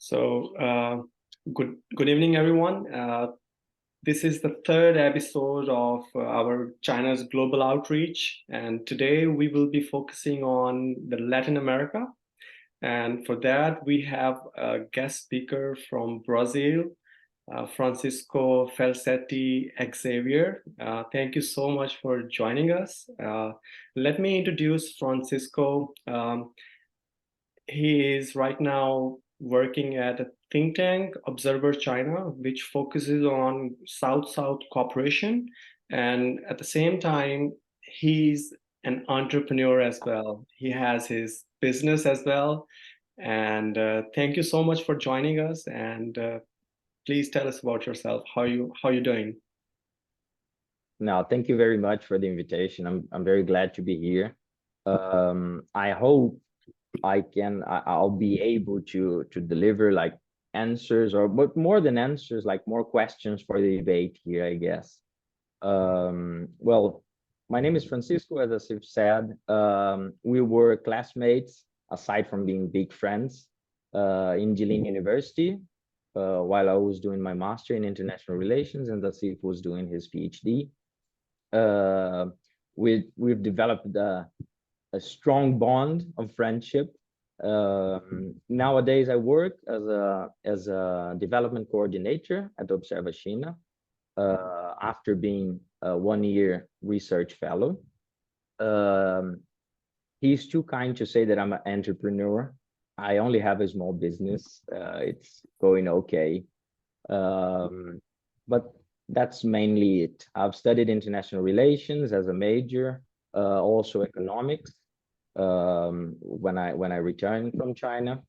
So, good evening, everyone. This is the third episode of our China's global outreach, and today we will be focusing on the Latin America. And for that, we have a guest speaker from Brazil, Francisco Falsetti Xavier. Thank you so much for joining us. Let me introduce Francisco. He is right now working at a think tank, Observa China, which focuses on South-South cooperation. And at the same time, he's an entrepreneur as well. He has his business as well. And thank you so much for joining us. And please tell us about yourself. How you doing? No, thank you very much for the invitation. I'm very glad to be here. I hope I'll be able to deliver like answers, or but more than answers, like more questions for the debate here, I guess. Well, my name is Francisco, as I've said. We were classmates, aside from being big friends, in Jilin University, while I was doing my master in international relations, and Asif was doing his PhD. We've developed a strong bond of friendship. Nowadays, I work as a development coordinator at Observa China, after being a 1-year research fellow. He's too kind to say that I'm an entrepreneur. I only have a small business. It's going okay. But that's mainly it. I've studied international relations as a major, also economics, when I returned from China,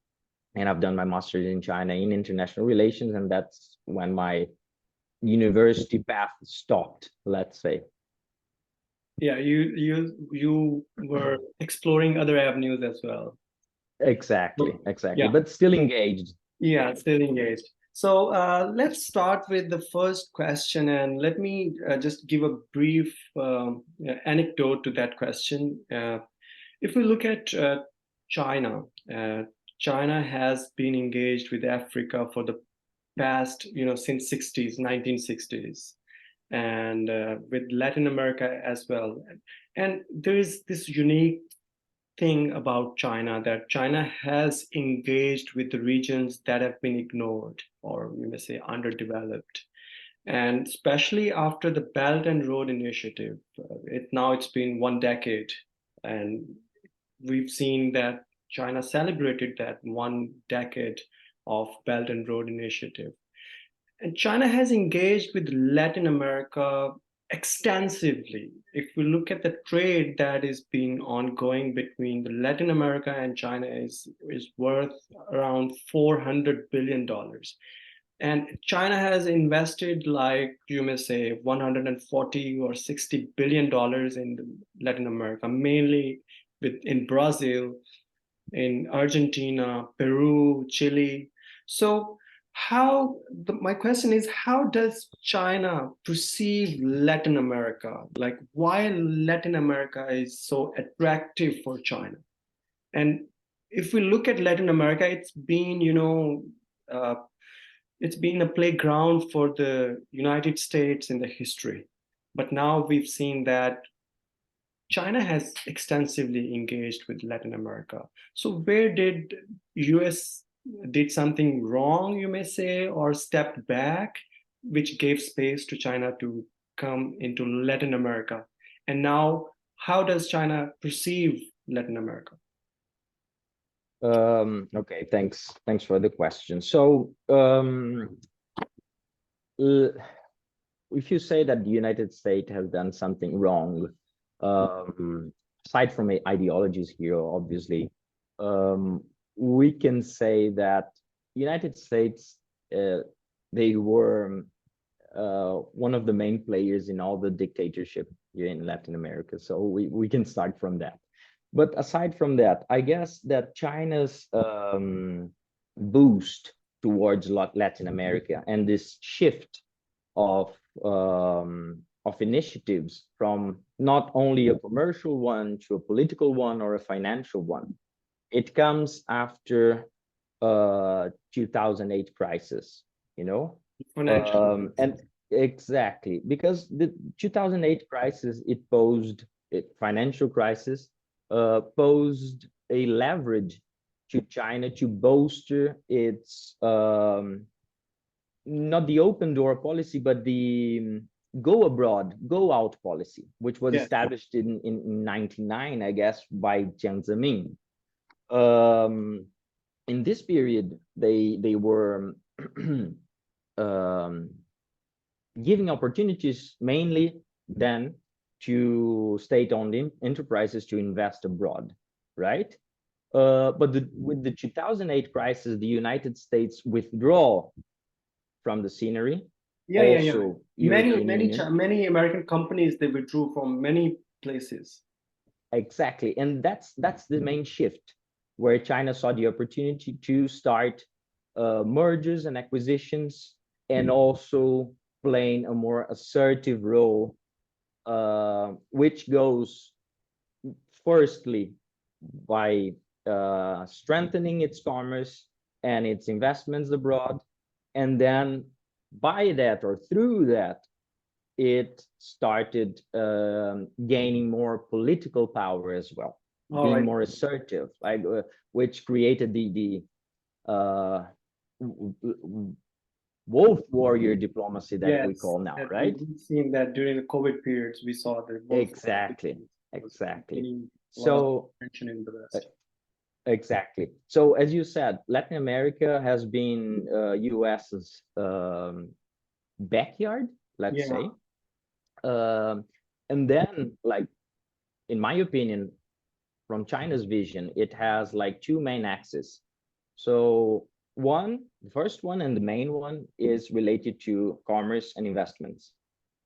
and I've done my master's in China in international relations, and that's when my university path stopped, let's say. Yeah, you were exploring other avenues as well. Exactly, Yeah. but still engaged. Yeah, still engaged. So let's start with the first question, and let me just give a brief anecdote to that question. If we look at China, China has been engaged with Africa for the past, since 1960s, and with Latin America as well. And there is this unique thing about China, that China has engaged with the regions that have been ignored, or you may say underdeveloped. And especially after the Belt and Road Initiative, it's been 1 decade, and we've seen that China celebrated that 1 decade of Belt and Road Initiative. And China has engaged with Latin America extensively. If we look at the trade that is being ongoing between the Latin America and China is worth around $400 billion. And China has invested, like you may say, 140 or $60 billion in Latin America, mainly in Brazil, in Argentina, Peru, Chile. So my question is, how does China perceive Latin America? Like, why Latin America is so attractive for China? And if we look at Latin America, it's been a playground for the United States in the history. But now we've seen that China has extensively engaged with Latin America. So where did US did something wrong, you may say, or stepped back, which gave space to China to come into Latin America? And now, how does China perceive Latin America? Okay, thanks for the question. So if you say that the United States has done something wrong, aside from ideologies here, obviously, we can say that United States, they were one of the main players in all the dictatorship here in Latin America. So we can start from that. But aside from that, I guess that China's boost towards Latin America and this shift of initiatives from not only a commercial one to a political one or a financial one, it comes after 2008 crisis, Financial. and exactly, because the 2008 crisis, financial crisis, posed a leverage to China to bolster its not the open door policy, but the go abroad, go out policy, which was Yes. established in 99, I guess, by Jiang Zemin. In this period, they were giving opportunities mainly then to state-owned enterprises to invest abroad, right? But with the 2008 crisis, the United States withdraw from the scenery. Yeah. Also, European Union. Many American companies, they withdrew from many places. Exactly, and that's the main shift, where China saw the opportunity to start mergers and acquisitions, and also playing a more assertive role, which goes firstly by strengthening its commerce and its investments abroad, and then by that or through that, it started gaining more political power as well, being more assertive, like which created the wolf warrior diplomacy that we call now, right? We've seen that during the COVID periods, we saw the exactly. So mentioned in the West. Exactly. So as you said, Latin America has been US's backyard, let's say. And then, like, in my opinion, from China's vision, it has like two main axes. So the first one and the main one is related to commerce and investments.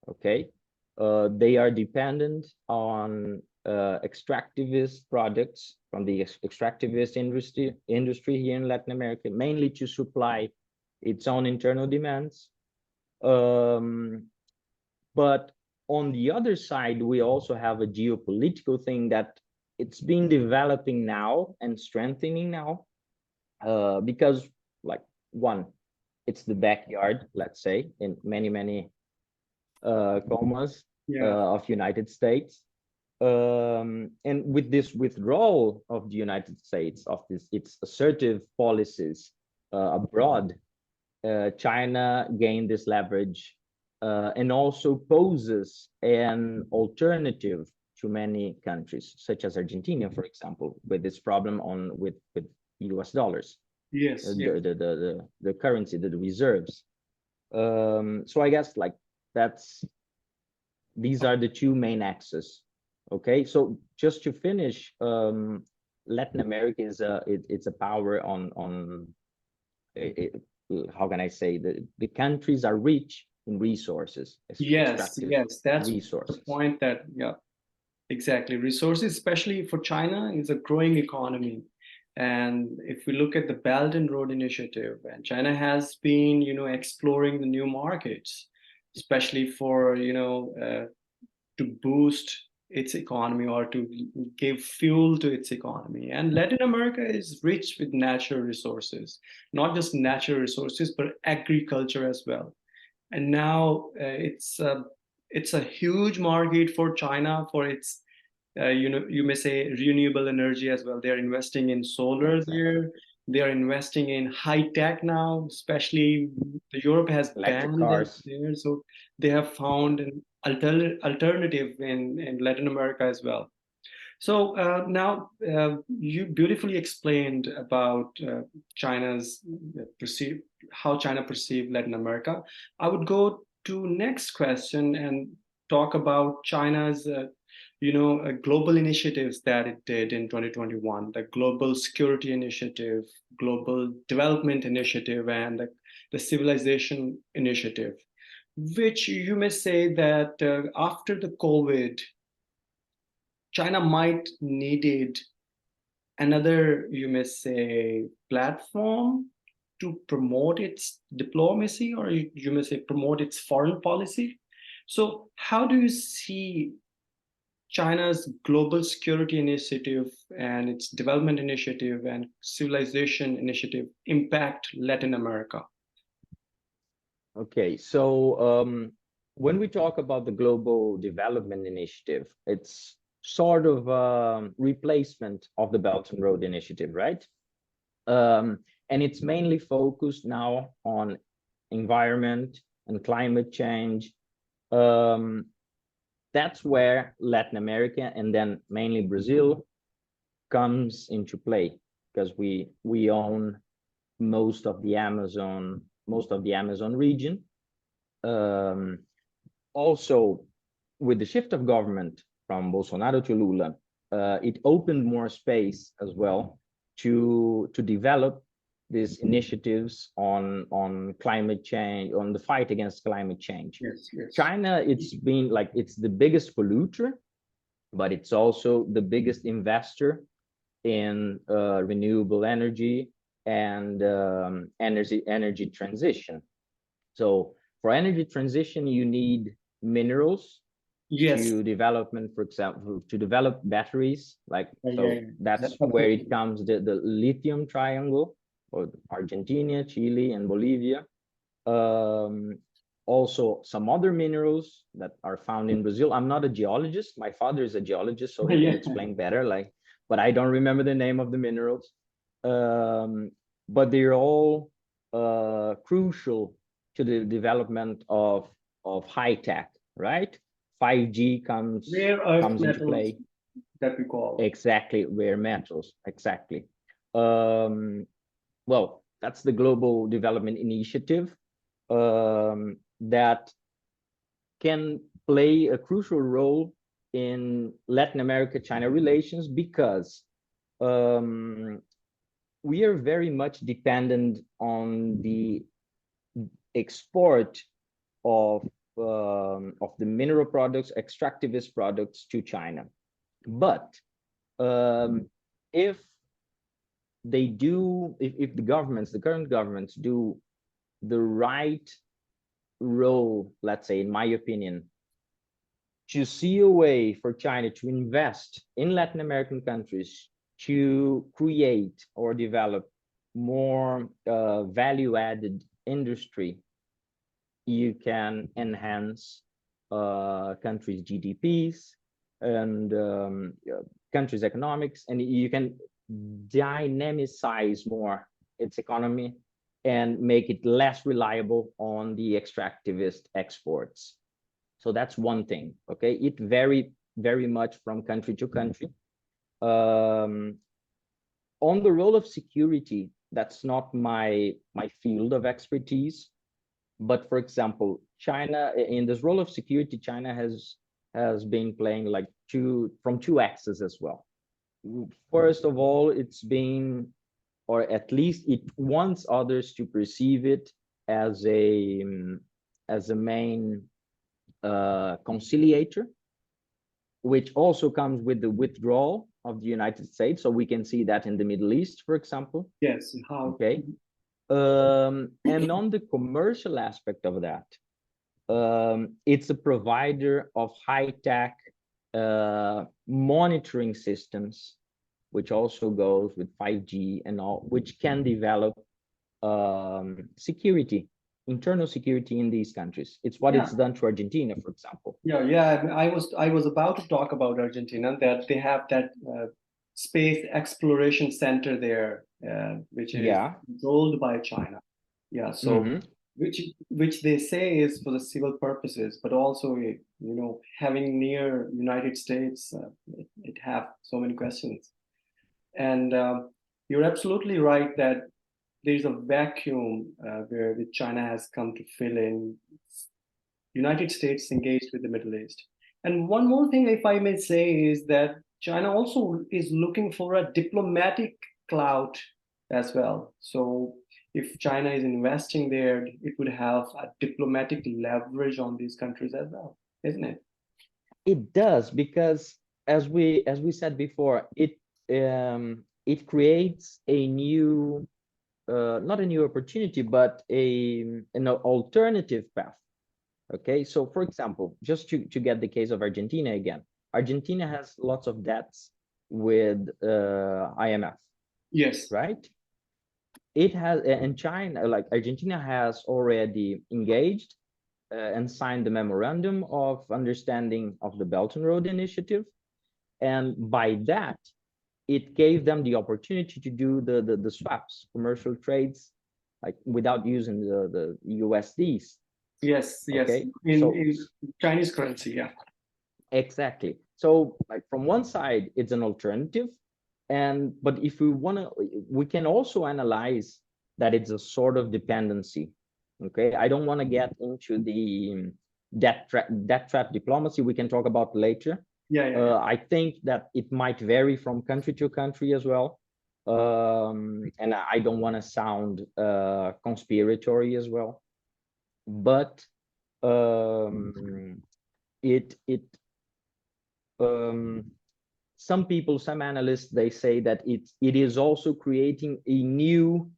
Okay. They are dependent on extractivist products from the extractivist industry here in Latin America, mainly to supply its own internal demands. But on the other side, we also have a geopolitical thing that it's been developing now and strengthening now, because, like, one, it's the backyard, let's say, in many commas, of United States. And with this withdrawal of the United States of its assertive policies abroad, China gained this leverage, and also poses an alternative to many countries, such as Argentina, for example, with this problem with US dollars. Yes. The currency, the reserves. So I guess, like, these are the two main axes. Okay, so just to finish, Latin America is it's a power on how can I say, the countries are rich in resources. Yes, that's resources. the point. That exactly, resources, especially for China, is a growing economy. And if we look at the Belt and Road Initiative, and China has been, exploring the new markets, especially for, to boost its economy or to give fuel to its economy. And Latin America is rich with natural resources, not just natural resources, but agriculture as well. And now it's a huge market for China for its, you may say, renewable energy as well. They're investing in solar there. They are investing in high tech now, especially Europe has banned it there. So they have found an alternative in Latin America as well. So now you beautifully explained about China's how China perceived Latin America. I would go to next question and talk about China's global initiatives that it did in 2021, the Global Security Initiative, Global Development Initiative, and the Civilization Initiative, which you may say that after the COVID, China might needed another, you may say, platform to promote its diplomacy, or you may say promote its foreign policy. So how do you see China's global security initiative and its development initiative and civilization initiative impact Latin America? Okay, so when we talk about the Global Development Initiative, it's sort of a replacement of the Belt and Road Initiative, right? And it's mainly focused now on environment and climate change. That's where Latin America and then mainly Brazil comes into play, because we own most of the Amazon region. Also, with the shift of government from Bolsonaro to Lula, it opened more space as well to develop these initiatives on climate change, on the fight against climate change. Yes, yes. China, it's been like, it's the biggest polluter, but it's also the biggest investor in renewable energy and energy transition. So for energy transition, you need minerals. Yes. To development, for example, to develop batteries, like, so Yeah. that's where it comes, the lithium triangle, or Argentina, Chile, and Bolivia. Also some other minerals that are found in Brazil. I'm not a geologist. My father is a geologist, so he can explain better, like, but I don't remember the name of the minerals. But they're all crucial to the development of high tech, right? 5G comes into play. That we call. Exactly, rare metals, exactly. Well, that's the Global Development Initiative that can play a crucial role in Latin America-China relations, because we are very much dependent on the export of the mineral products, extractivist products to China. But if they do, if the governments, the current governments, do the right role, let's say, in my opinion, to see a way for China to invest in Latin American countries to create or develop more value-added industry, you can enhance countries' GDPs and countries' economics, and you can dynamicize more its economy and make it less reliable on the extractivist exports. So that's one thing, okay? It vary very much from country to country. On the role of security, that's not my field of expertise. But for example, China, in this role of security, China has been playing like from two axes as well. First of all, it's been, or at least it wants others to perceive it as a main conciliator, which also comes with the withdrawal of the United States. So we can see that in the Middle East, for example. Yes. How? Okay. And on the commercial aspect of that, it's a provider of high-tech monitoring systems, which also goes with 5G and all, which can develop security, internal security in these countries. It's what it's done to Argentina, for example. Yeah. I was about to talk about Argentina, that they have that space exploration center there, which is controlled by China. Yeah. So which they say is for the civil purposes, but also having near United States, it have so many questions. And you're absolutely right that there's a vacuum where China has come to fill in. United States engaged with the Middle East. And one more thing, if I may say, is that China also is looking for a diplomatic clout as well. So if China is investing there, it would have a diplomatic leverage on these countries as well, isn't it? It does, because as we said before, it creates a new, not a new opportunity, but an alternative path. Okay, so for example, just to get the case of Argentina again, Argentina has lots of debts with IMF, Yes. right? It has, and China, like Argentina has already engaged and signed the memorandum of understanding of the Belt and Road Initiative. And by that, it gave them the opportunity to do the swaps, commercial trades, like without using the USDs. Yes, yes. Okay, In Chinese currency, yeah. exactly. So like from one side, it's an alternative. But if we want to, we can also analyze that it's a sort of dependency. Okay, I don't want to get into the debt trap diplomacy. We can talk about later. Yeah. I think that it might vary from country to country as well. And I don't want to sound conspiratory as well, but it some people, some analysts, they say that it is also creating a new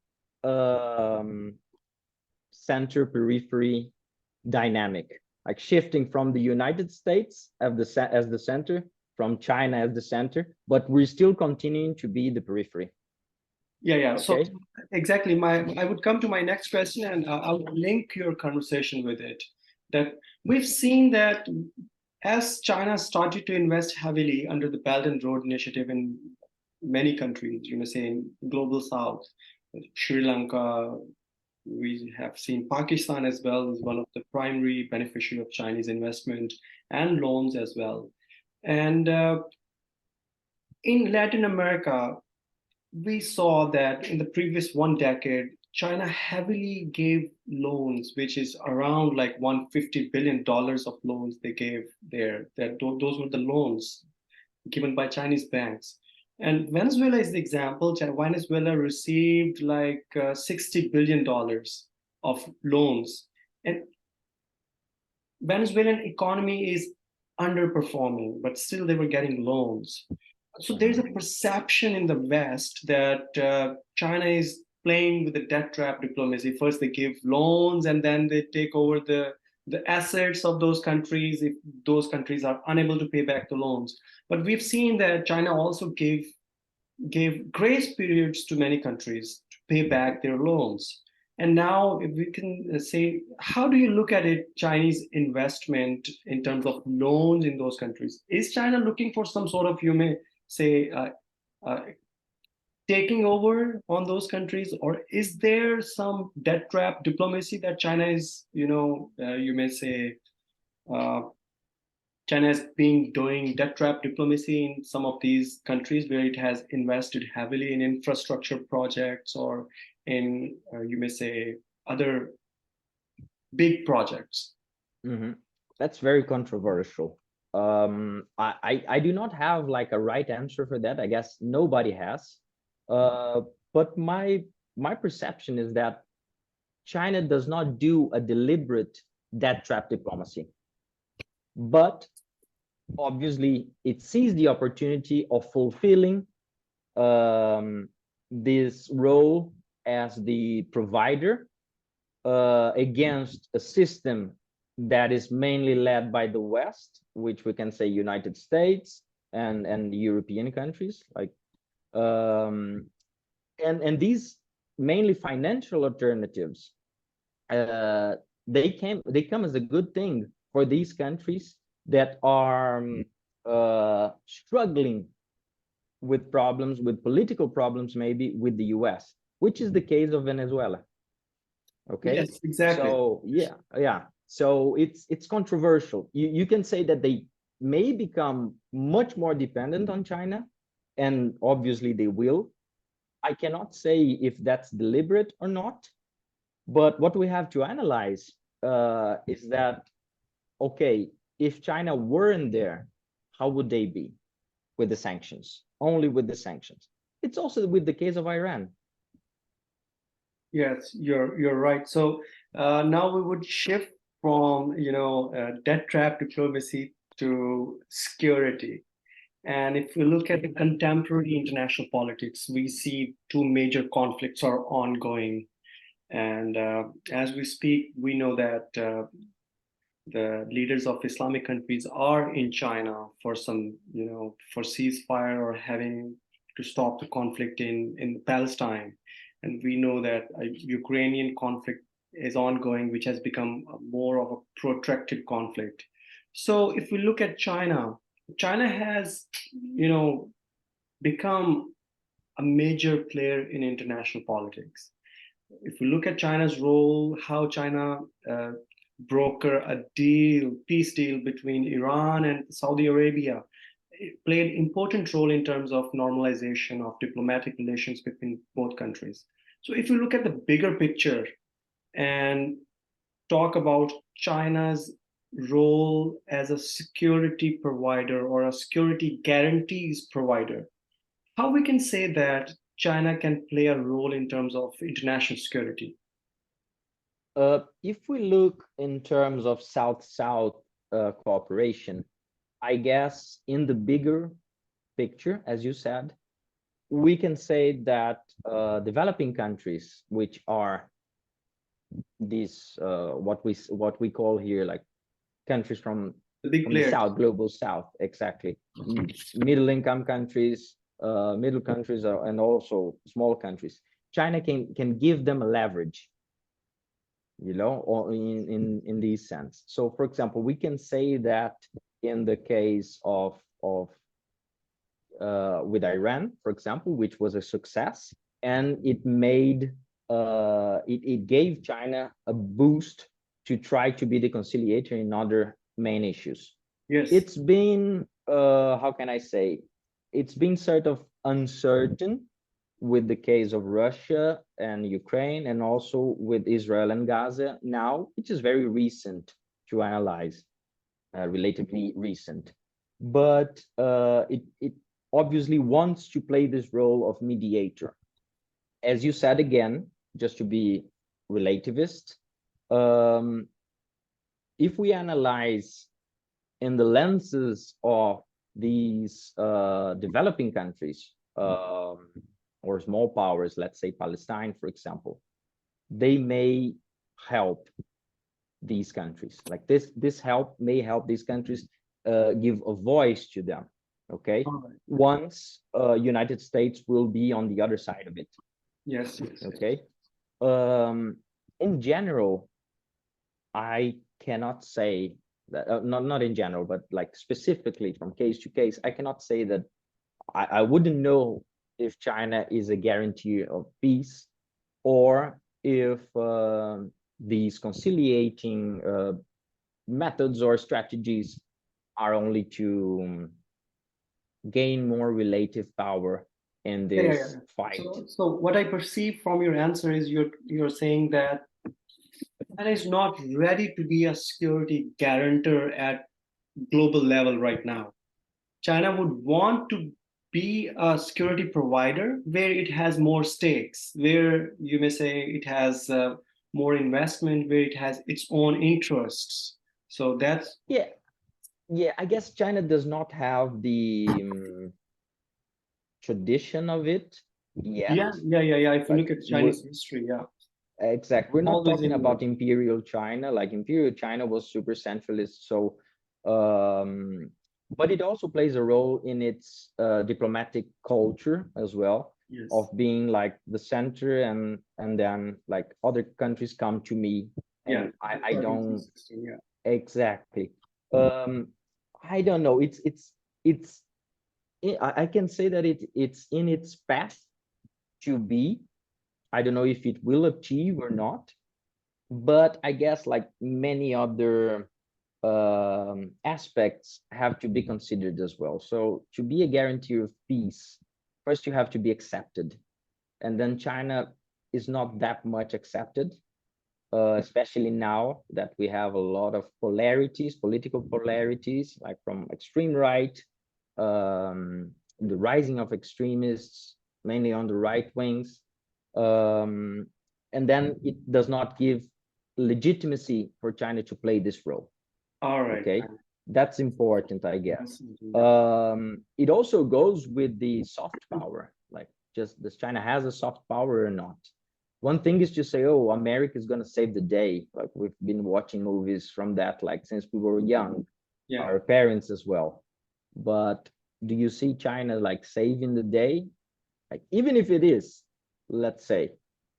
center periphery dynamic, like shifting from the United States as the center, from China as the center, but we're still continuing to be the periphery. Yeah. Okay. So exactly, I would come to my next question, and I'll link your conversation with it. That we've seen that as China started to invest heavily under the Belt and Road Initiative in many countries, say in global South, Sri Lanka, we have seen Pakistan as well as one of the primary beneficiary of Chinese investment and loans as well. And in Latin America, we saw that in the previous 1 decade, China heavily gave loans, which is around like $150 billion of loans they gave there. Those were the loans given by Chinese banks. And Venezuela is the example. Venezuela received like $60 billion of loans. And Venezuelan economy is underperforming, but still they were getting loans. So there's a perception in the West that China is playing with the debt trap diplomacy. First, they give loans, and then they take over the assets of those countries if those countries are unable to pay back the loans. But we've seen that China also gave grace periods to many countries to pay back their loans. And now, if we can say, how do you look at it, Chinese investment in terms of loans in those countries? Is China looking for some sort of, you may say, uh, taking over on those countries, or is there some debt trap diplomacy that China is, you may say, uh, China has been doing debt trap diplomacy in some of these countries where it has invested heavily in infrastructure projects or in, you may say, other big projects? Mm-hmm. That's very controversial. I do not have like a right answer for that. I guess nobody has. But my perception is that China does not do a deliberate debt trap diplomacy, but obviously it sees the opportunity of fulfilling this role as the provider against a system that is mainly led by the West, which we can say United States and European countries, like and these mainly financial alternatives, they come as a good thing for these countries that are struggling with problems, with political problems, maybe with the US, which is the case of Venezuela. Okay. Yes, exactly. So yeah. So it's controversial. You can say that they may become much more dependent on China, and obviously they will. I cannot say if that's deliberate or not, but what we have to analyze is that, okay, if China weren't there, how would they be with the sanctions? Only with the sanctions. It's also with the case of Iran. Yes, you're right. So now we would shift from debt trap diplomacy to security. And if we look at the contemporary international politics, we see two major conflicts are ongoing. And as we speak, we know that the leaders of Islamic countries are in China for some, for ceasefire or having to stop the conflict in Palestine. And we know that a Ukrainian conflict is ongoing, which has become more of a protracted conflict. So if we look at China, China has, become a major player in international politics. If we look at China's role, how China broker a peace deal between Iran and Saudi Arabia, it played important role in terms of normalization of diplomatic relations between both countries. So if you look at the bigger picture and talk about China's role as a security provider or a security guarantees provider, how we can say that China can play a role in terms of international security? If we look in terms of South-South cooperation, I guess in the bigger picture, as you said, we can say that developing countries, which are these what we call here like countries from the South, global South, exactly, middle income countries, middle countries, and also small countries. China can give them a leverage, or in this sense. So, for example, we can say that in the case of with Iran, for example, which was a success, and it made it gave China a boost to try to be the conciliator in other main issues. Yes, it's been how can I say, it's been sort of uncertain with the case of Russia and Ukraine, and also with Israel and Gaza now, which is very recent to analyze, relatively recent. But it obviously wants to play this role of mediator. As you said, again, just to be relativist, if we analyze in the lenses of these developing countries, or small powers, let's say Palestine, for example, they may help these countries. Like this help may help these countries give a voice to them. Okay, once United States will be on the other side of it. Yes. Okay. In general, I cannot say that, not in general, but like specifically from case to case, I cannot say that I wouldn't know if China is a guarantee of peace, or if these conciliating methods or strategies are only to gain more relative power in this fight. So what I perceive from your answer is you're saying that China is not ready to be a security guarantor at global level right now. China would want to be a security provider where it has more stakes, where you may say it has more investment, where it has its own interests. So that's yeah, I guess China does not have the tradition of it yet. Yeah. If you look at Chinese history, exactly, we're not talking about imperial China. Like imperial China was super centralist, so but it also plays a role in its diplomatic culture as well, of being like the center, and then like other countries come to me, and I don't exactly. I don't know. It's I can say that it's in its path to be. I don't know if it will achieve or not, but I guess like many other aspects have to be considered as well. So to be a guarantee of peace, first you have to be accepted, and then China is not that much accepted, especially now that we have a lot of polarities, political polarities, like from extreme right, the rising of extremists, mainly on the right wings, and then it does not give legitimacy for China to play this role. All right. Okay, that's important, I guess. It also goes with the soft power, like just does China has a soft power or not? one thing is to say, oh, America is going to save the day. Like we've been watching movies from that, like since we were young, Yeah. our parents as well. But do you see China like saving the day? Like even if it is, let's say,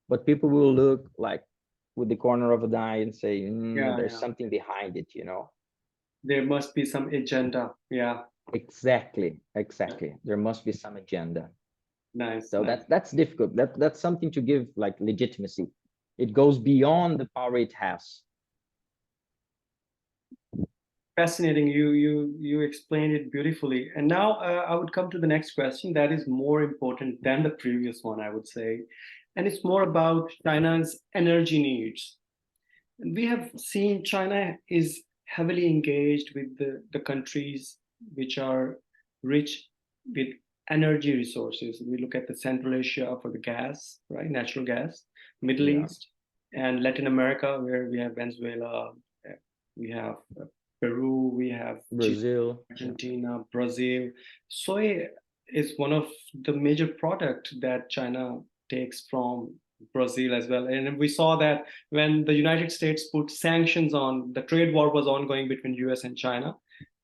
but people will look like with the corner of an eye and say, Yeah, there's yeah. something behind it, you know? There must be some agenda. Yeah. Exactly, exactly. There must be some agenda. Nice, So nice. that's difficult. That's something to give like legitimacy. It goes beyond the power it has. Fascinating. You explained it beautifully. And now I would come to the next question that is more important than the previous one, I would say. And it's more about China's energy needs. And we have seen China is heavily engaged with the countries which are rich with energy resources. We look at the Central Asia for the gas, right? Natural gas, Middle Yeah. East, and Latin America, where we have Venezuela, we have Peru, we have Chile, Brazil. Argentina, Brazil. Soy is one of the major product that China takes from Brazil as well. And we saw that when the United States put sanctions on, the trade war was ongoing between US and China.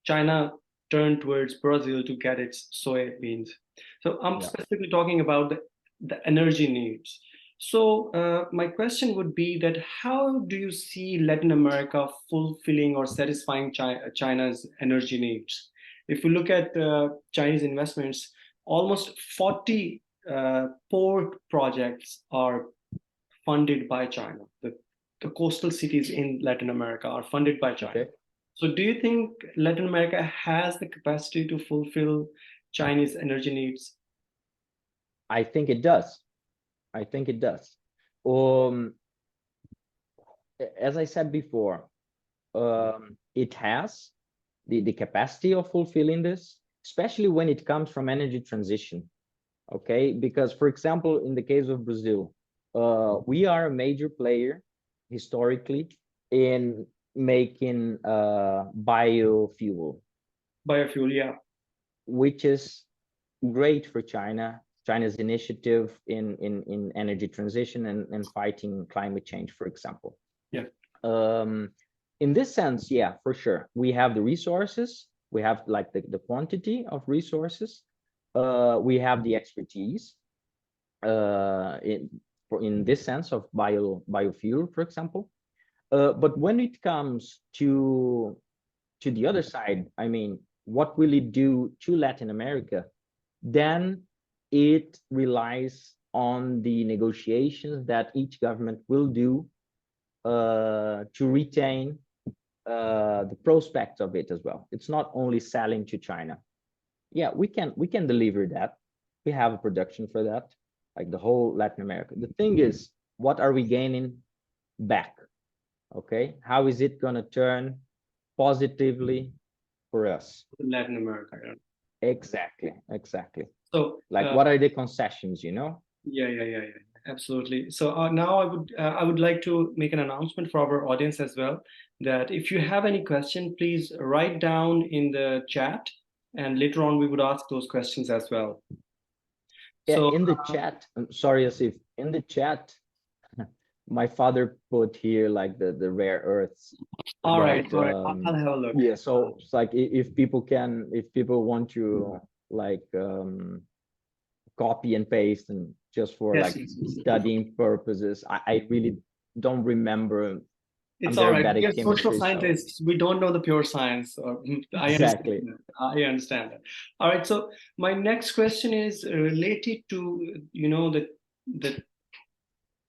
China turned towards Brazil to get its soybeans. So I'm Yeah. specifically talking about the energy needs. So my question would be that how do you see Latin America fulfilling or satisfying China's energy needs? If we look at Chinese investments, almost 40 port projects are funded by China. The coastal cities in Latin America are funded by China. Okay. So do you think Latin America has the capacity to fulfill Chinese energy needs? I think it does. I think it does. Um, as I said before, it has the capacity of fulfilling this, especially when it comes from energy transition. Okay, because for example, in the case of Brazil, we are a major player historically in making biofuel, Biofuel, yeah. which is great for China. China's initiative in energy transition and fighting climate change, for example. Yeah. In this sense, yeah, for sure. We have the resources, we have like the quantity of resources, we have the expertise in this sense of biofuel, for example. But when it comes to the other side, I mean, what will it do to Latin America? Then it relies on the negotiations that each government will do to retain the prospect of it as well. It's not only selling to China. Yeah, we can deliver that. We have a production for that, like the whole Latin America. The thing is, what are we gaining back? Okay, how is it gonna turn positively for us? Latin America. Yeah. Exactly, exactly. So Like, what are the concessions, you know? yeah. Absolutely. So now I would like to make an announcement for our audience as well that if you have any question, please write down in the chat, and later on we would ask those questions as well. Yeah, So in the chat, I'm sorry, Asif, in the chat, my father put here like the rare earths. all right, But I'll have a look. yeah, so it's like if people want to like copy and paste and just for Yes, like studying purposes, I really don't remember. I'm it's all very right. bad We at are social chemistry, so scientists. We don't know the pure science. I understand exactly. that. I understand that. All right. So my next question is related to the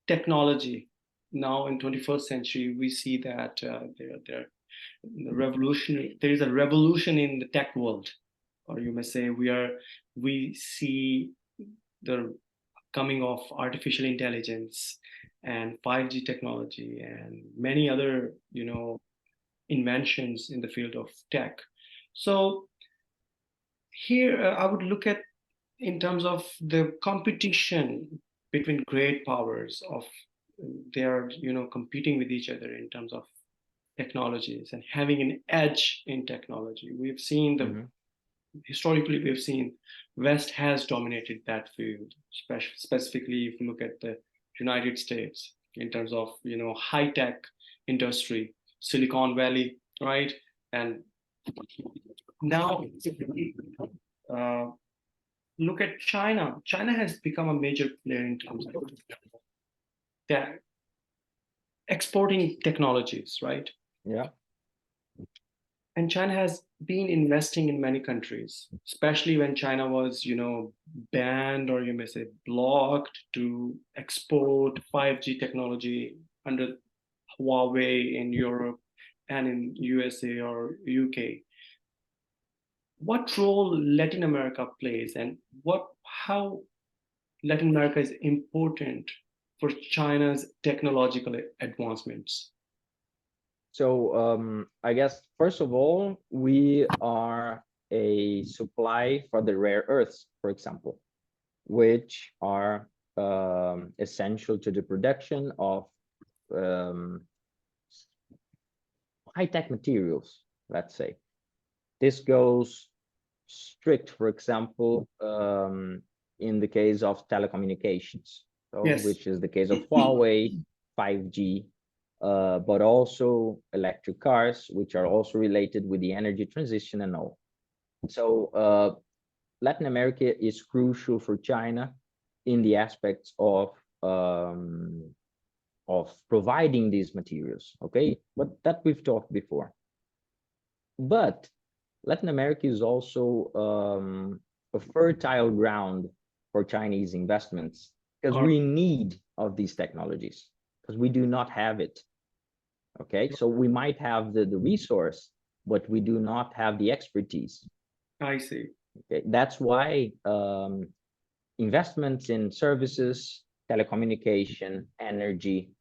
technology. Now in 21st century, we see that there is a revolution in the tech world, or you may say we see the coming of artificial intelligence and 5G technology and many other inventions in the field of tech. So here I would look at in terms of the competition between great powers of they are competing with each other in terms of technologies and having an edge in technology. We've seen Mhm. historically West has dominated that field, specifically if you look at the United States in terms of, high tech industry, Silicon Valley, right? And now, uh, look at China. China has become a major player in terms of that exporting technologies, right? Yeah. And China has been investing in many countries, especially when China was, banned, or you may say blocked to export 5G technology under Huawei in Europe and in USA or UK. What role Latin America plays, and how Latin America is important for China's technological advancements? So I guess first of all, we are a supply for the rare earths, for example, which are essential to the production of um, high-tech materials, let's say. This goes strict, for example, in the case of telecommunications, so, Yes, which is the case of Huawei, 5G, but also electric cars, which are also related with the energy transition and all. So Latin America is crucial for China in the aspects of providing these materials, okay? But that we've talked before. But Latin America is also a fertile ground for Chinese investments because or we need of these technologies because we do not have it. Okay, so we might have the resource, but we do not have the expertise. I see. Okay, that's why investments in services, telecommunication, energy,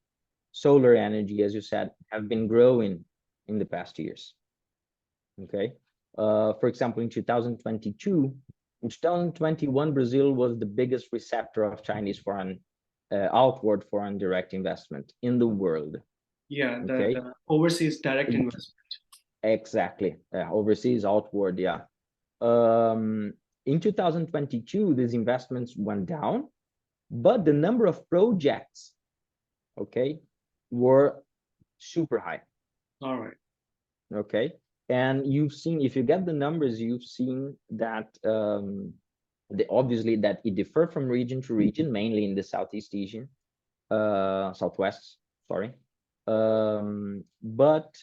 solar energy, as you said, have been growing in the past years. Okay, for example, in 2022, in 2021, Brazil was the biggest receptor of Chinese outward foreign direct investment in the world. Yeah, Okay, the overseas direct investment. exactly. Overseas outward, yeah. In 2022, these investments went down, but the number of projects, okay, were super high. All right. Okay, and you've seen, if you get the numbers, you've seen that obviously that it differed from region to region, mainly in the Southeast Asian, Southwest, sorry. But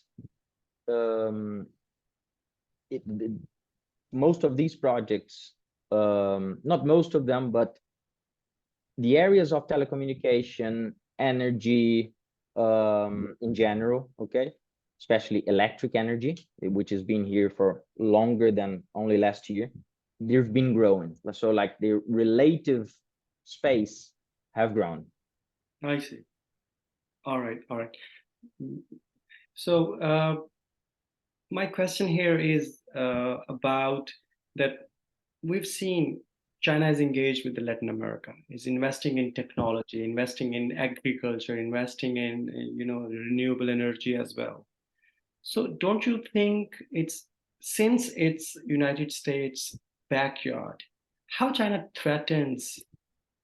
most of these projects, not most of them, but the areas of telecommunication, energy, in general, okay, especially electric energy, which has been here for longer than only last year, they've been growing. So like the relative space have grown. I see. All right. All right. So my question here is about that we've seen China is engaged with the Latin America, is investing in technology, investing in agriculture, investing in renewable energy as well. So don't you think since it's United States backyard, how China threatens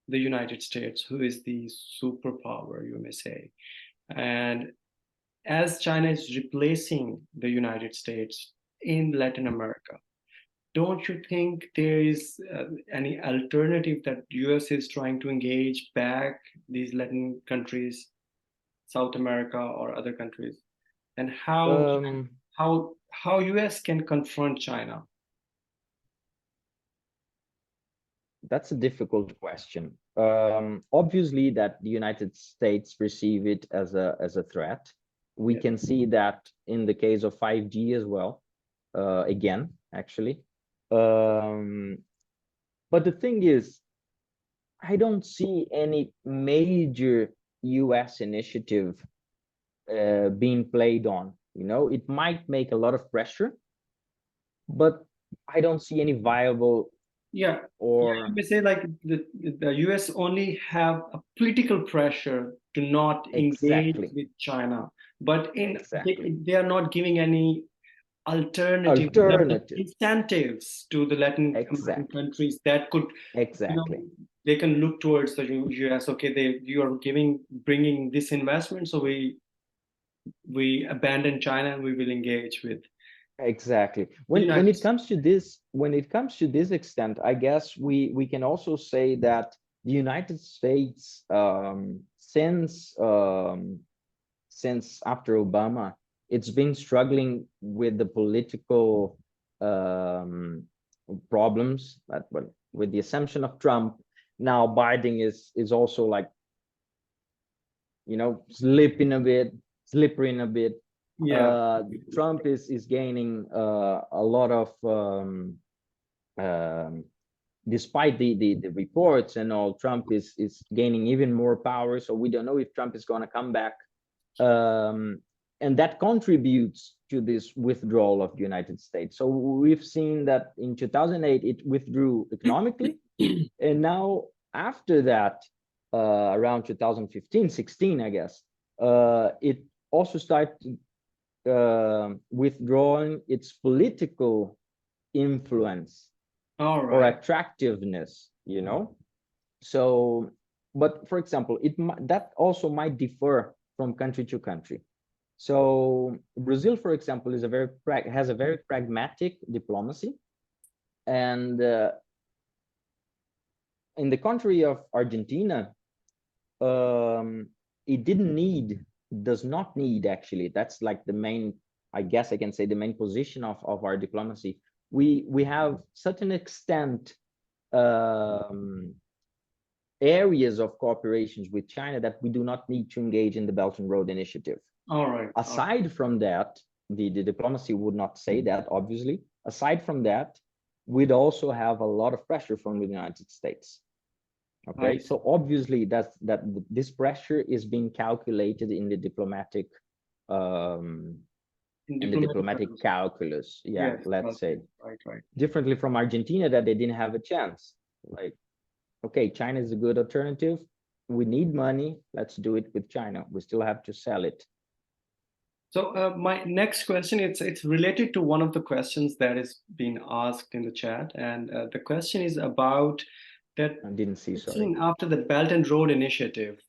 the United States, who is the superpower, you may say, and as China is replacing the United States in Latin America, don't you think there is any alternative that US is trying to engage back these Latin countries, South America or other countries, and how US can confront China? That's a difficult question. Obviously, that the United States perceive it as a threat. We can see that in the case of 5G as well. Again, actually. But the thing is, I don't see any major US initiative being played on. It might make a lot of pressure, but I don't see any viable Yeah, you may say like the US only have a political pressure to not engage exactly with China, but exactly they are not giving any alternative alternative incentives to the Latin American exactly countries that could, exactly they can look towards the US. Okay, you are bringing this investment, so we abandon China and we will engage with Exactly. the When United it States. comes to this, when it comes to this extent, I guess we can also say that the United States, since after Obama, it's been struggling with the political problems that, well, with the assumption of Trump. Now Biden is also like, you know, slipping a bit. Yeah, Trump is gaining a lot of um, despite the reports and all, Trump is gaining even more power. So we don't know if Trump is going to come back, and that contributes to this withdrawal of the United States. So we've seen that in 2008 it withdrew economically, and now after that, around 2015, 16, I guess, it also started withdrawing its political influence all or right. attractiveness, you know. So, but for example, that also might differ from country to country. So Brazil, for example, has a very pragmatic diplomacy, and in the country of Argentina, it does not need, actually. That's like the main, I guess I can say, the main position of our diplomacy. We have such an extent areas of cooperations with China that we do not need to engage in the Belt and Road Initiative. All right. Aside from that, the diplomacy would not say that, obviously. Aside from that, we'd also have a lot of pressure from the United States. Okay, so obviously that this pressure is being calculated in the diplomatic calculus. Yeah, Yes, let's say. right. Differently from Argentina, that they didn't have a chance. Like, okay, China is a good alternative. We need money. Let's do it with China. We still have to sell it. So my next question, it's related to one of the questions that is being asked in the chat, and the question is about that. I didn't see, sorry. Seen after the Belt and Road Initiative,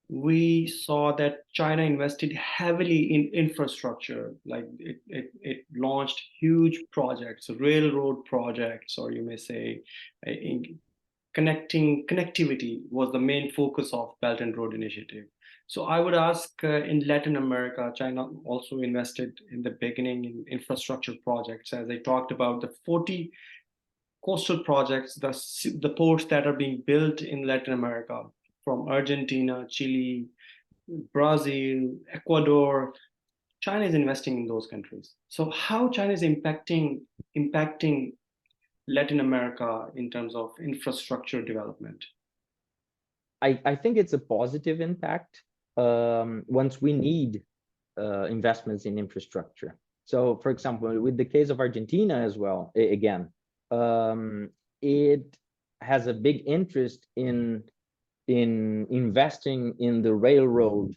we saw that China invested heavily in infrastructure. Like it launched huge projects, railroad projects, or you may say, in connectivity was the main focus of Belt and Road Initiative. So I would ask, in Latin America, China also invested in the beginning in infrastructure projects, as I talked about the 40 coastal projects, the ports that are being built in Latin America, from Argentina, Chile, Brazil, Ecuador. China is investing in those countries. So how China is impacting Latin America in terms of infrastructure development? I think it's a positive impact once we need investments in infrastructure. So, for example, with the case of Argentina as well, again, it has a big interest in investing in the railroad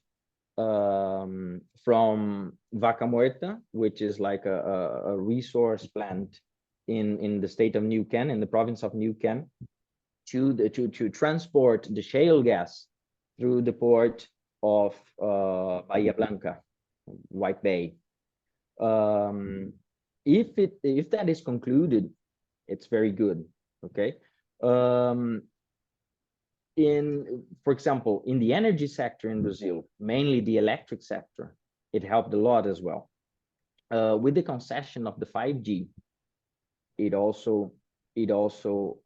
from Vaca Muerta, which is like a resource plant in the state of Neuquén, in the province of Neuquén, to transport the shale gas through the port of Bahia Blanca, White Bay. If that is concluded, it's very good. Okay. For example, in the energy sector in Brazil, mainly the electric sector, it helped a lot as well. With the concession of the 5G, it also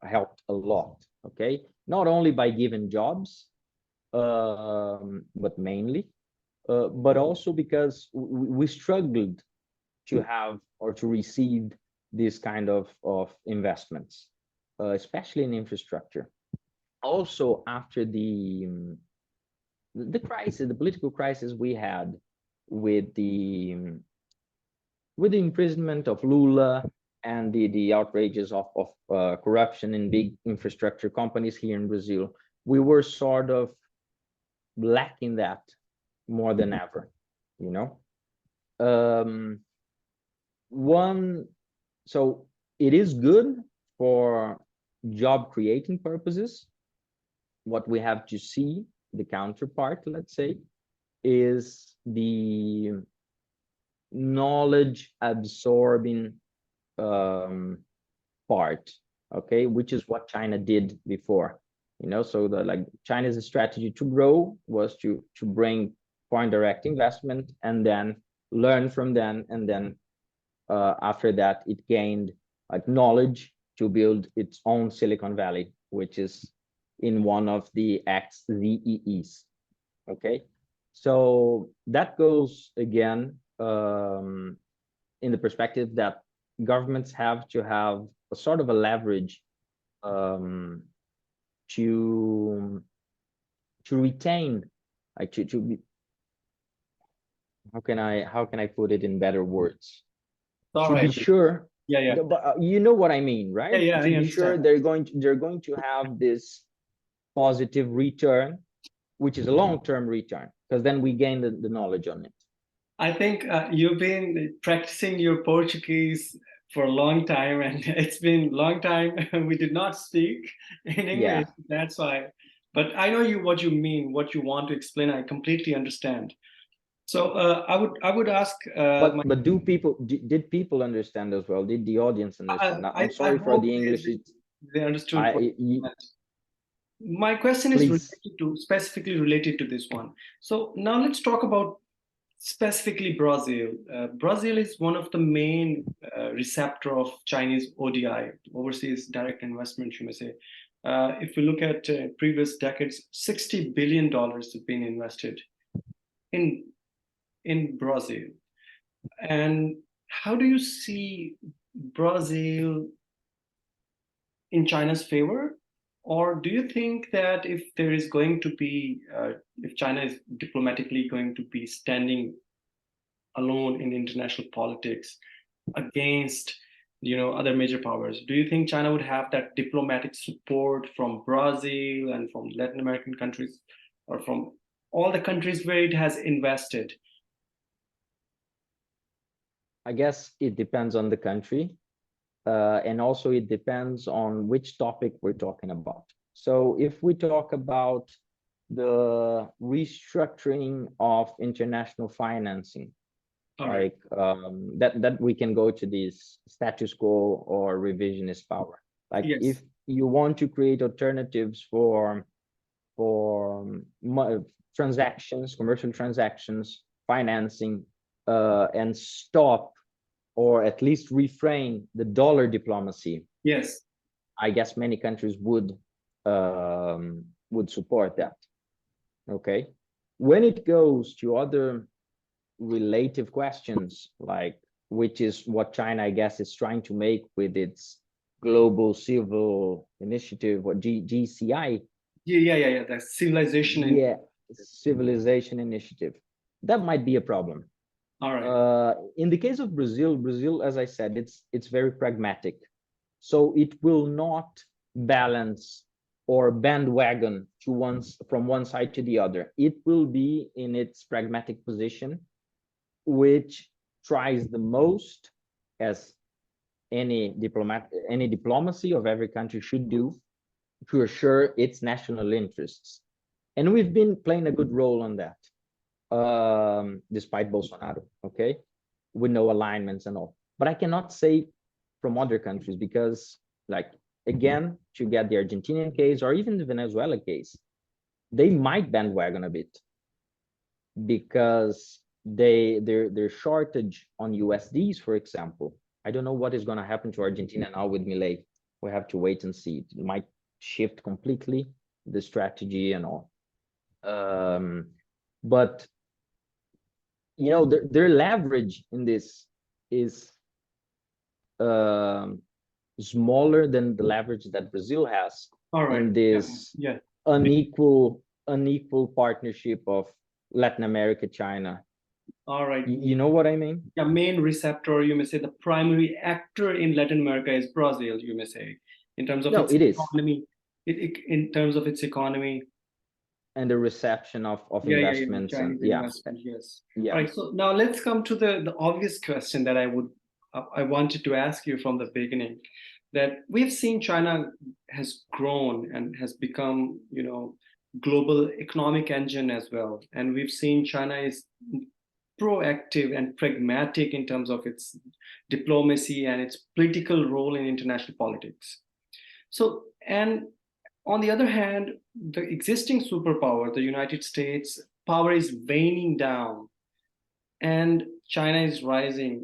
helped a lot. Okay, not only by giving jobs, but mainly, but also because we struggled to have or to receive this kind of investments, especially in infrastructure. Also, after the crisis, the political crisis we had with the imprisonment of Lula and the outrages of corruption in big infrastructure companies here in Brazil, we were sort of lacking that more than ever, you know. So it is good for job creating purposes, what we have to see, the counterpart, let's say, is the knowledge absorbing part, okay, which is what China did before. So China's strategy to grow was to bring foreign direct investment and then learn from them, and then after that it gained knowledge to build its own Silicon Valley, which is in one of the XZEEs. Okay, so that goes again in the perspective that governments have to have a sort of a leverage to retain, to be, how can I put it in better words? All to right. be sure. Yeah. But you know what I mean, right? Yeah, to be sure they're going to have this positive return, which is a long-term return, because then we gain the knowledge on it. I think you've been practicing your Portuguese for a long time, and it's been a long time we did not speak in English. Yeah. That's why. But I know what you mean, what you want to explain. I completely understand. So I would ask. But did people understand as well? Did the audience understand? I'm sorry I for hope the English. they understood. My question is specifically related to this one. So now let's talk about specifically Brazil. Brazil is one of the main receptor of Chinese ODI, overseas direct investment, you may say. If you look at previous decades, $60 billion have been invested in Brazil. And how do you see Brazil in China's favor? Or do you think that if there is going to be, if China is diplomatically going to be standing alone in international politics against, other major powers, do you think China would have that diplomatic support from Brazil and from Latin American countries, or from all the countries where it has invested? I guess it depends on the country. And also it depends on which topic we're talking about. So if we talk about the restructuring of international financing, that we can go to this status quo or revisionist power. Yes. If you want to create alternatives for transactions, commercial transactions, financing, and stop, or at least refrain, the dollar diplomacy. Yes, I guess many countries would support that. Okay, when it goes to other relative questions, which is what China, I guess, is trying to make with its global civil initiative, or GCI. Yeah. The civilization. Civilization initiative. That might be a problem. All right. In the case of Brazil, as I said, it's very pragmatic. So it will not balance or bandwagon from one side to the other. It will be in its pragmatic position, which tries the most, as any diplomacy of every country should do, to assure its national interests. And we've been playing a good role on that. Despite Bolsonaro, okay, with no alignments and all. But I cannot say from other countries, because, again, to get the Argentinian case or even the Venezuela case, they might bandwagon a bit, because their shortage on USDs, for example. I don't know what is going to happen to Argentina now with Milei. We have to wait and see. It might shift completely the strategy and all. But their leverage in this is smaller than the leverage that Brazil has in this unequal partnership of Latin America, China. All right. You know what I mean? Yeah, main receptor, you may say, the primary actor in Latin America is Brazil, you may say, in terms of its economy. In terms of its economy. And the reception of investments. Investment, yes. Yeah. All right, so now let's come to the obvious question that I wanted to ask you from the beginning, that we've seen China has grown and has become, global economic engine as well. And we've seen China is proactive and pragmatic in terms of its diplomacy and its political role in international politics. So, and on the other hand, the existing superpower, the United States, power is waning down and China is rising,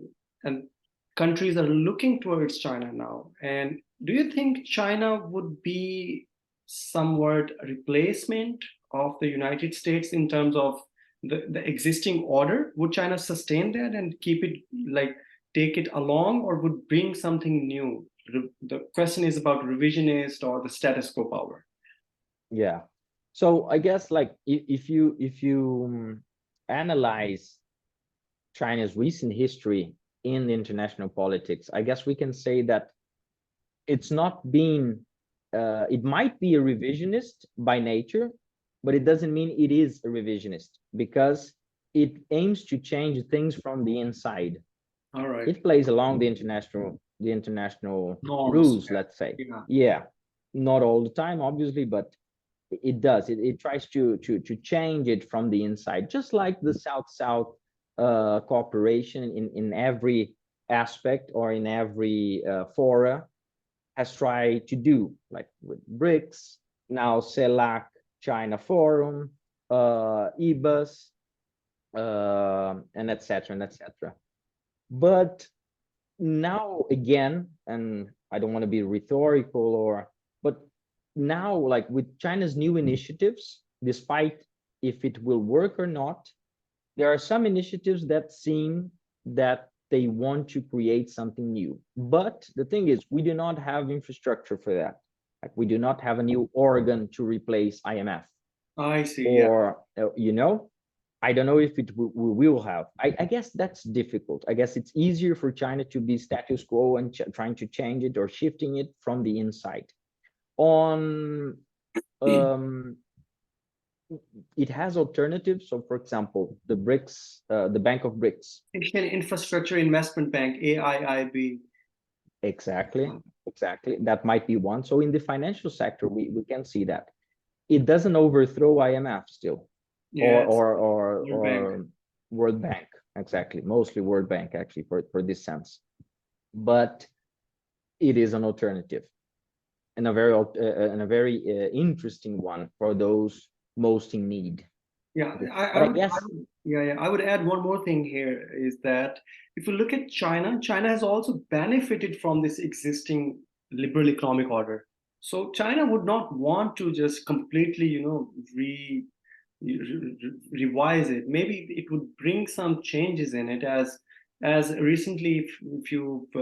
and countries are looking towards China now. And do you think China would be somewhat a replacement of the United States in terms of the existing order? Would China sustain that and keep it, like, take it along, or would bring something new? The question is about revisionist or the status quo power. Yeah. So I guess like if you analyze China's recent history in the international politics, I guess we can say that it's not being, it might be a revisionist by nature, but it doesn't mean it is a revisionist, because it aims to change things from the inside. All right. It plays along the international norms, rules, let's say. Yeah, not all the time, obviously, but it does. It tries to change it from the inside, just like the South-South cooperation in every aspect or in every fora has tried to do, like with BRICS, now CELAC, China Forum, EBUS, and etc. and etc. But now again, and I don't want to be rhetorical, but now, like with China's new initiatives, despite if it will work or not, there are some initiatives that seem that they want to create something new. But the thing is, we do not have infrastructure for that. Like we do not have a new organ to replace IMF. I see. Or, I don't know if we will have. I guess that's difficult. I guess it's easier for China to be status quo and trying to change it or shifting it from the inside. On it has alternatives. So, for example, the BRICS, the Bank of BRICS, Asian Infrastructure Investment Bank, AIIB. Exactly. That might be one. So, in the financial sector, we can see that it doesn't overthrow IMF still, yes, or World Bank. Exactly, mostly World Bank actually for this sense, but it is an alternative. And a very interesting one for those most in need. Yeah, I would add one more thing here, is that if you look at China, China has also benefited from this existing liberal economic order. So China would not want to just completely, revise it. Maybe it would bring some changes in it, as recently, if you've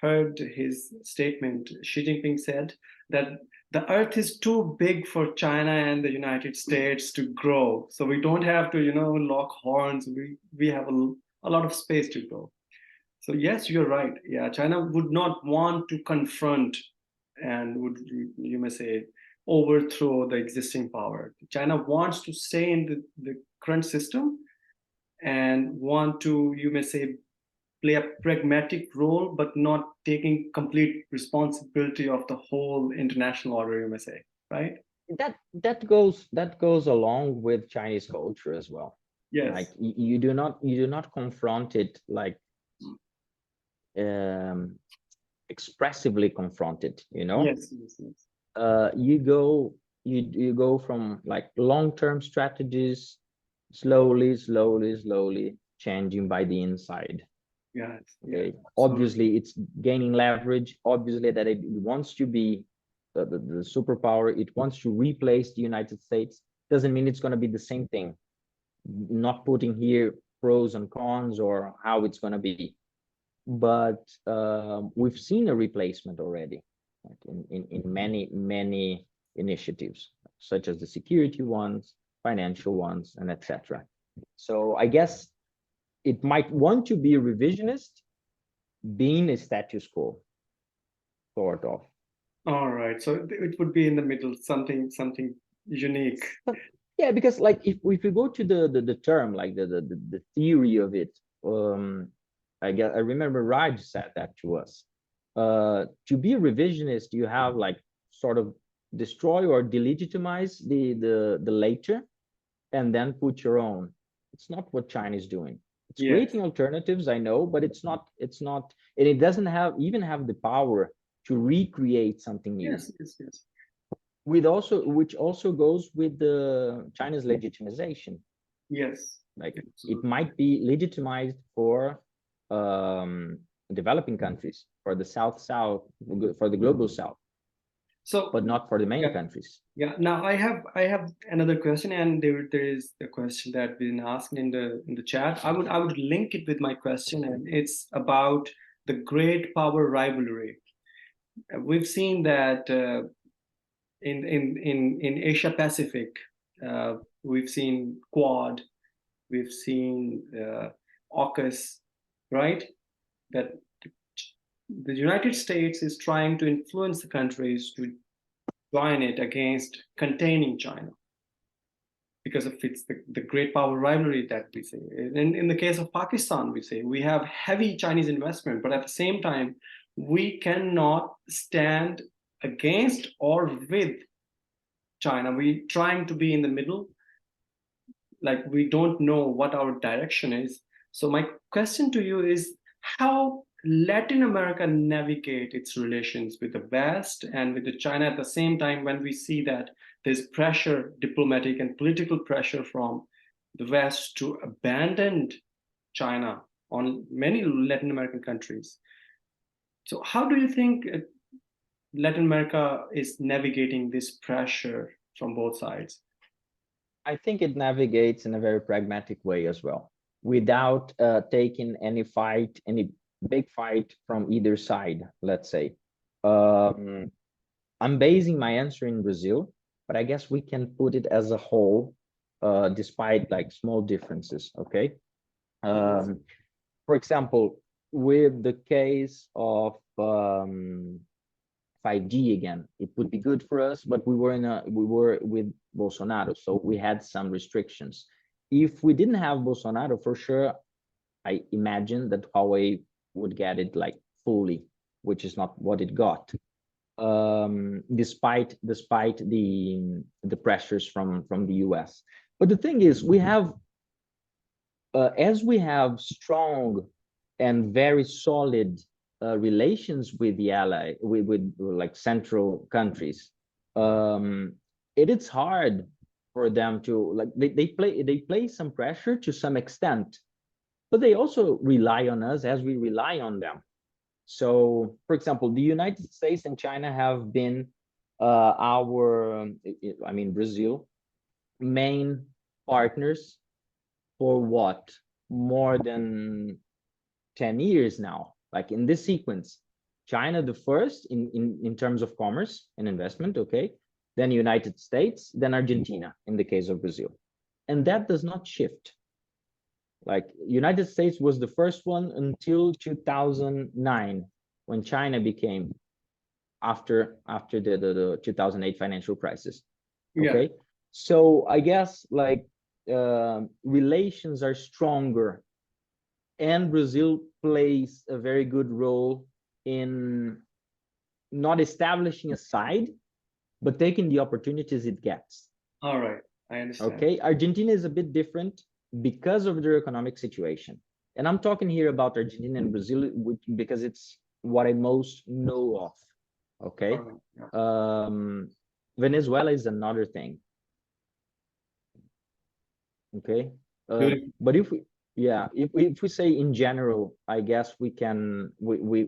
heard his statement, Xi Jinping said that the earth is too big for China and the United States to grow. So we don't have to, lock horns. We have a lot of space to grow. So yes, you're right. Yeah, China would not want to confront and would, you may say, overthrow the existing power. China wants to stay in the current system and want to, you may say, play a pragmatic role, but not taking complete responsibility of the whole international order, you may say, right? That goes along with Chinese culture as well. Yes. Like you do not confront it like expressively confront it, Yes. You go from like long-term strategies, slowly changing by the inside. Yes. Okay. Obviously, it's gaining leverage. Obviously, that it wants to be the superpower. It wants to replace the United States. Doesn't mean it's going to be the same thing. Not putting here pros and cons or how it's going to be, but we've seen a replacement already, like in many initiatives, such as the security ones, financial ones, and etc. So I guess it might want to be a revisionist, being a status quo, sort of. All right, so it would be in the middle, something unique. Yeah, because like if we go to the term, like the theory of it, I remember Raj said that to us. To be a revisionist, you have like sort of destroy or delegitimize the later, and then put your own. It's not what China is doing. It's Yes. creating alternatives, I know, but it's not, and it doesn't even have the power to recreate something new. Yes, yes, yes. Which also goes with the China's legitimization. Yes. Like Absolutely. it might be legitimized for developing countries, for the South, for the global South, So, but not for the main yeah. countries. Yeah. Now I have another question, and there is a question that been asked in the chat. I would link it with my question, and it's about the great power rivalry. We've seen that in Asia Pacific, we've seen Quad, we've seen AUKUS, right? That the United States is trying to influence the countries to join it against containing China because of its the great power rivalry that we say. In the case of Pakistan, we say we have heavy Chinese investment, but at the same time, we cannot stand against or with China. We're trying to be in the middle, like we don't know what our direction is. So my question to you is how Latin America navigate its relations with the West and with the China at the same time when we see that there's pressure, diplomatic and political pressure from the West to abandon China on many Latin American countries. So how do you think Latin America is navigating this pressure from both sides? I think it navigates in a very pragmatic way as well, without taking any big fight from either side, let's say. I'm basing my answer in Brazil, but I guess we can put it as a whole, despite like small differences, okay? For example, with the case of 5G again, it would be good for us, but we were with Bolsonaro, so we had some restrictions. If we didn't have Bolsonaro, for sure, I imagine that Huawei would get it like fully, which is not what it got. Despite the pressures from the US. But the thing is, we have as we have strong and very solid relations with the ally, with like central countries, it is hard for them to like they play some pressure to some extent, but they also rely on us as we rely on them. So, for example, the United States and China have been I mean, Brazil, main partners for what? More than 10 years now, like in this sequence. China the first in terms of commerce and investment, okay? Then United States, then Argentina in the case of Brazil. And that does not shift. Like United States was the first one until 2009, when China became after the 2008 financial crisis. Okay, Yeah. so I guess like relations are stronger, and Brazil plays a very good role in not establishing a side, but taking the opportunities it gets. All right, I understand. Okay, Argentina is a bit different because of their economic situation. And I'm talking here about Argentina and Brazil because it's what I most know of. Okay. Yeah. Venezuela is another thing. Okay. But if we, yeah, if we say in general, I guess we can, we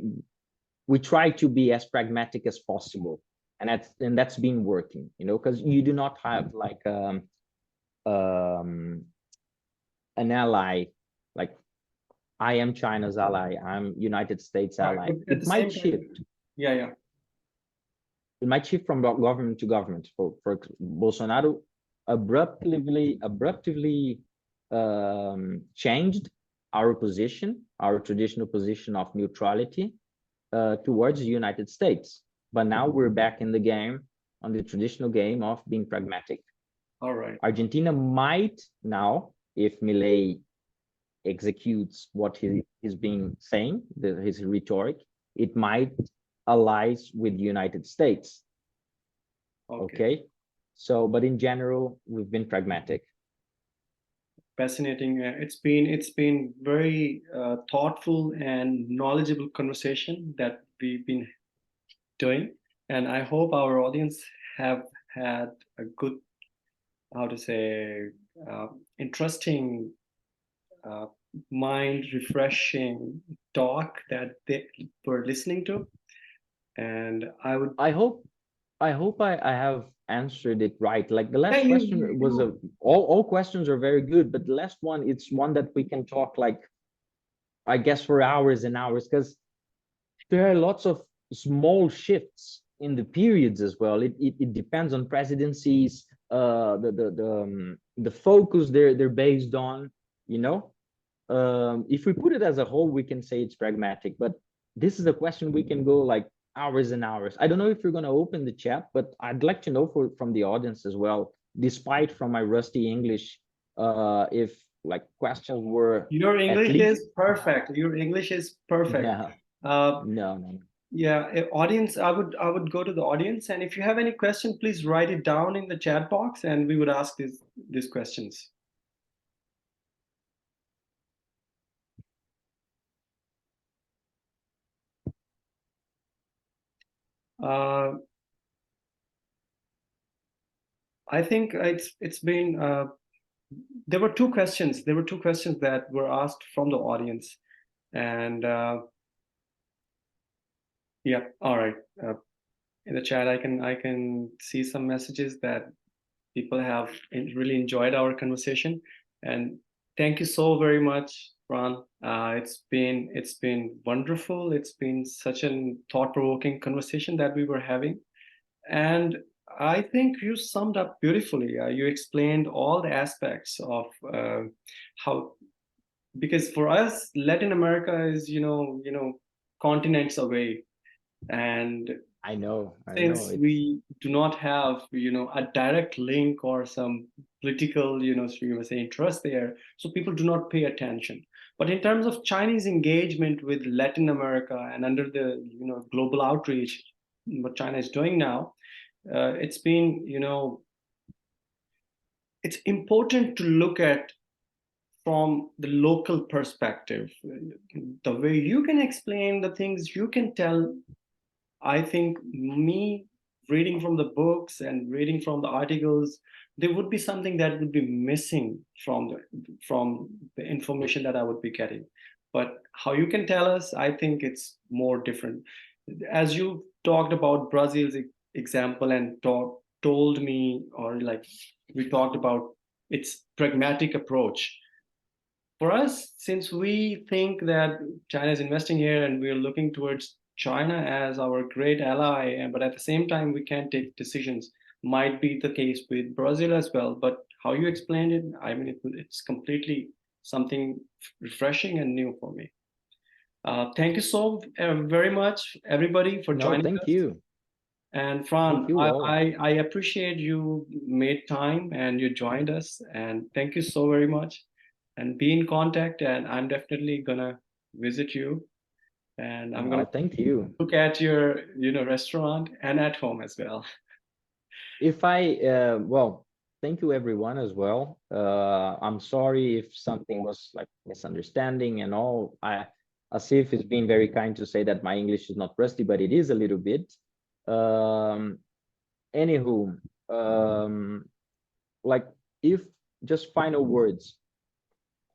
try to be as pragmatic as possible. And that's been working, you know, because you do not have like an ally, like I am China's ally, I'm United States ally. It might shift. Yeah. It might shift from government to government. For Bolsonaro, abruptly changed our position, our traditional position of neutrality towards the United States. But now we're back in the game, on the traditional game of being pragmatic. All right. Argentina might now, if Milei executes what he's been saying, his rhetoric, it might allies with the United States. Okay. So, but in general, we've been pragmatic. Fascinating. It's been very thoughtful and knowledgeable conversation that we've been doing, and I hope our audience have had a good, how to say, interesting, uh, mind refreshing talk that they were listening to. And I hope I have answered it right. Like the yeah, last question was all questions are very good, but the last one, it's one that we can talk like, I guess, for hours and hours, because there are lots of small shifts in the periods as well. It depends on presidencies, the focus they're based on, you know. If we put it as a whole, we can say it's pragmatic, but this is a question we can go like hours and hours. I don't know if you're going to open the chat, but I'd like to know from the audience as well, despite from my rusty English, if like questions were your at English least. is perfect. Your English is perfect. No, Uh, no. Yeah, audience, I would go to the audience, and if you have any question, please write it down in the chat box, and we would ask these questions. Uh, I think it's been there were two questions. There were two questions that were asked from the audience, and yeah, all right. In the chat, I can see some messages that people have really enjoyed our conversation, and thank you so very much, Ron. It's been wonderful. It's been such a thought-provoking conversation that we were having, and I think you summed up beautifully. You explained all the aspects of how, because for us, Latin America is continents away, and I know, since it's, we do not have a direct link or some political so you may say interest there, so people do not pay attention. But in terms of Chinese engagement with Latin America and under the global outreach, what China is doing now, it's been it's important to look at from the local perspective. The way you can explain the things you can tell, I think me reading from the books and reading from the articles, there would be something that would be missing from the information that I would be getting. But how you can tell us, I think it's more different. As you talked about Brazil's example and told me, or like we talked about its pragmatic approach. For us, since we think that China is investing here and we're looking towards China as our great ally, but at the same time, we can't take decisions. Might be the case with Brazil as well. But how you explained it, I mean, it's completely something refreshing and new for me. Thank you so very much, everybody, for no, joining thank us. you. And Thank Fran, you all. I appreciate you made time and you joined us. And thank you so very much. And be in contact. And I'm definitely gonna visit you. And I'm No, gonna thank you. look at your restaurant and at home as well. If I, well, thank you everyone as well. I'm sorry if something was like misunderstanding and all. Asif is being very kind to say that my English is not rusty, but it is a little bit. Anywho, like, if just final words,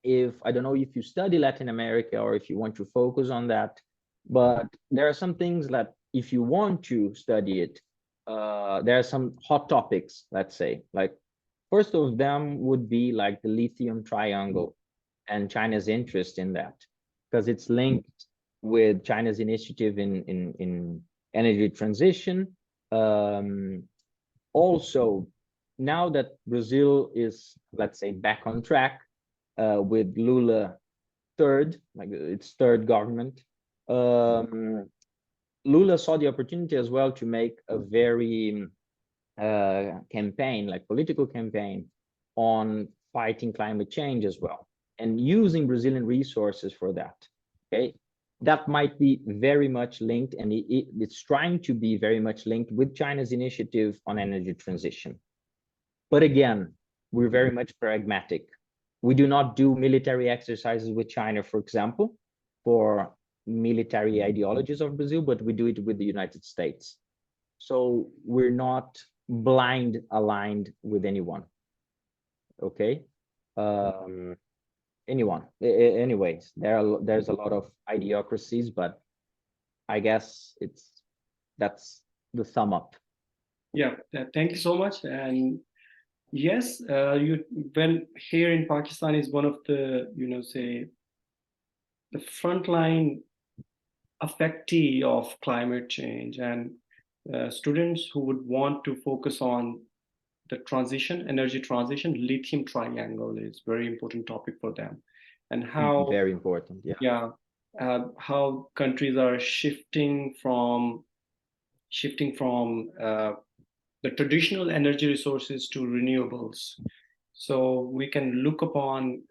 if I don't know if you study Latin America or if you want to focus on that, but there are some things that if you want to study it, there are some hot topics, let's say. Like, first of them would be like the lithium triangle and China's interest in that, because it's linked with China's initiative in energy transition. Also, now that Brazil is, let's say, back on track, with Lula third, like its third government, Lula saw the opportunity as well to make a very campaign, like political campaign, on fighting climate change as well, and using Brazilian resources for that. Okay, that might be very much linked, and it's trying to be very much linked with China's initiative on energy transition. But again, we're very much pragmatic. We do not do military exercises with China, for example, for military ideologies of Brazil, but we do it with the United States. So we're not blind aligned with anyone. Okay. Anyways, there's a lot of idiocracies, but I guess that's the sum up. Yeah, thank you so much. And yes, when here in Pakistan is one of the, say, the frontline affectee of climate change, and students who would want to focus on the transition, energy transition, lithium triangle is very important topic for them, and how Very important, yeah. How countries are shifting from the traditional energy resources to renewables. So we can look upon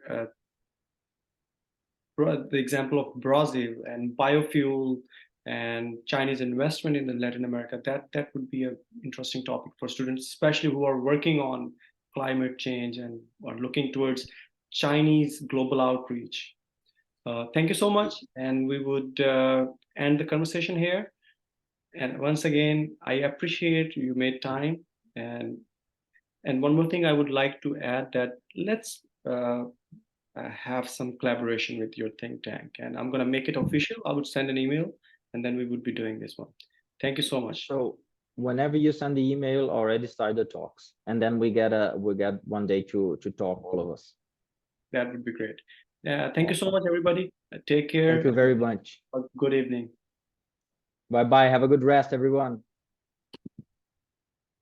the example of Brazil and biofuel and Chinese investment in Latin America. That would be an interesting topic for students, especially who are working on climate change and are looking towards Chinese global outreach. Thank you so much, and we would end the conversation here. And once again, I appreciate you made time. And one more thing I would like to add, that let's have some collaboration with your think tank. And I'm going to make it official. I would send an email, and then we would be doing this one. Thank you so much. So whenever you send the email, already start the talks, and then we get one day to talk, all of us. That would be great. Thank you so much, everybody. Take care. Thank you very much. Good evening. Bye bye. Have a good rest, everyone.